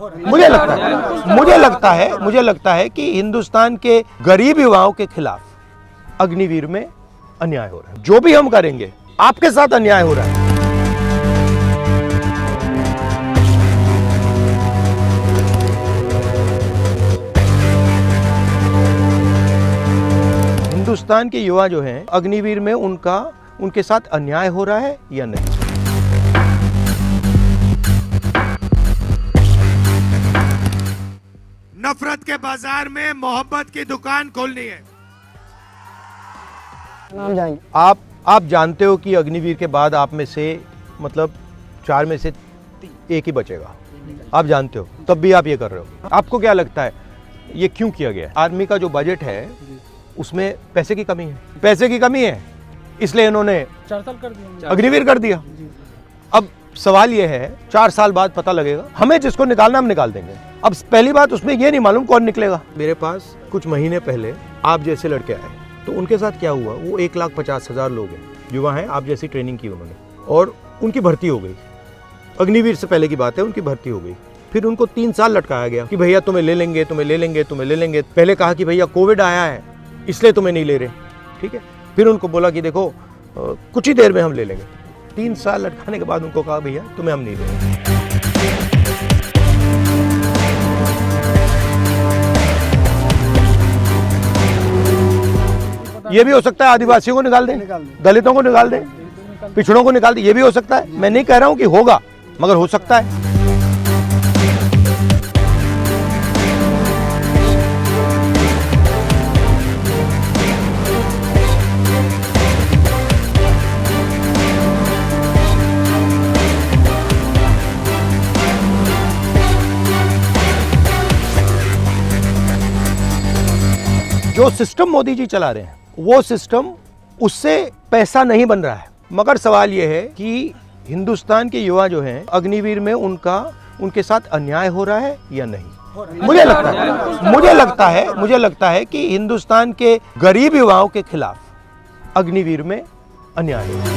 मुझे लगता है कि हिंदुस्तान के गरीब युवाओं के खिलाफ अग्निवीर में अन्याय हो रहा है। जो भी हम करेंगे आपके साथ अन्याय हो रहा है। हिंदुस्तान के युवा जो हैं अग्निवीर में उनके साथ अन्याय हो रहा है या नहीं। नफरत के बाजार में मोहब्बत की दुकान खोलनी है। नाम जाएंगे। आप जानते हो कि अग्निवीर के बाद आप में से मतलब 4 में से 1 ही बचेगा। आप जानते हो, तब भी आप ये कर रहे हो। आपको क्या लगता है ये क्यों किया गया है? आर्मी का जो बजट है उसमें पैसे की कमी है, इसलिए इन्होंने 4 साल कर दिया, अग्निवीर कर दिया। अब सवाल ये है 4 साल बाद पता लगेगा, हमें जिसको निकालना हम निकाल देंगे। अब पहली बात उसमें ये नहीं मालूम कौन निकलेगा। मेरे पास कुछ महीने पहले आप जैसे लड़के आए, तो उनके साथ क्या हुआ, वो 1,50,000 लोग हैं, युवा हैं, आप जैसी ट्रेनिंग की उन्होंने, और उनकी भर्ती हो गई। अग्निवीर से पहले की बात है, उनकी भर्ती हो गई। फिर उनको 3 साल लटकाया गया कि भैया तुम्हें ले लेंगे। पहले कहा कि भैया कोविड आया है इसलिए तुम्हें नहीं ले रहे, ठीक है। फिर उनको बोला कि देखो कुछ ही देर में हम ले लेंगे। 3 साल लटकाने के बाद उनको कहा भैया तुम्हें हम नहीं ले रहे। ये भी हो सकता है आदिवासियों को निकाल दें, दलितों को निकाल दें, पिछड़ों को निकाल दें, ये भी हो सकता है। मैं नहीं कह रहा हूं कि होगा, मगर हो सकता है। जो सिस्टम मोदी जी चला रहे हैं वो सिस्टम, उससे पैसा नहीं बन रहा है। मगर सवाल यह है कि हिंदुस्तान के युवा जो हैं अग्निवीर में उनके साथ अन्याय हो रहा है या नहीं। मुझे लगता है कि हिंदुस्तान के गरीब युवाओं के खिलाफ अग्निवीर में अन्याय हो रहा है।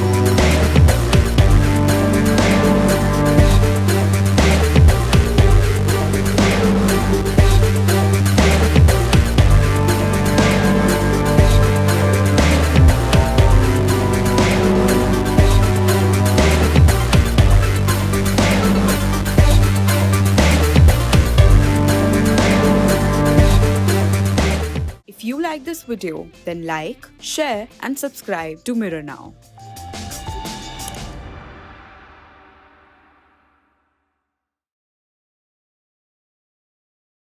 If you like this video, then like, share and subscribe to Mirror Now.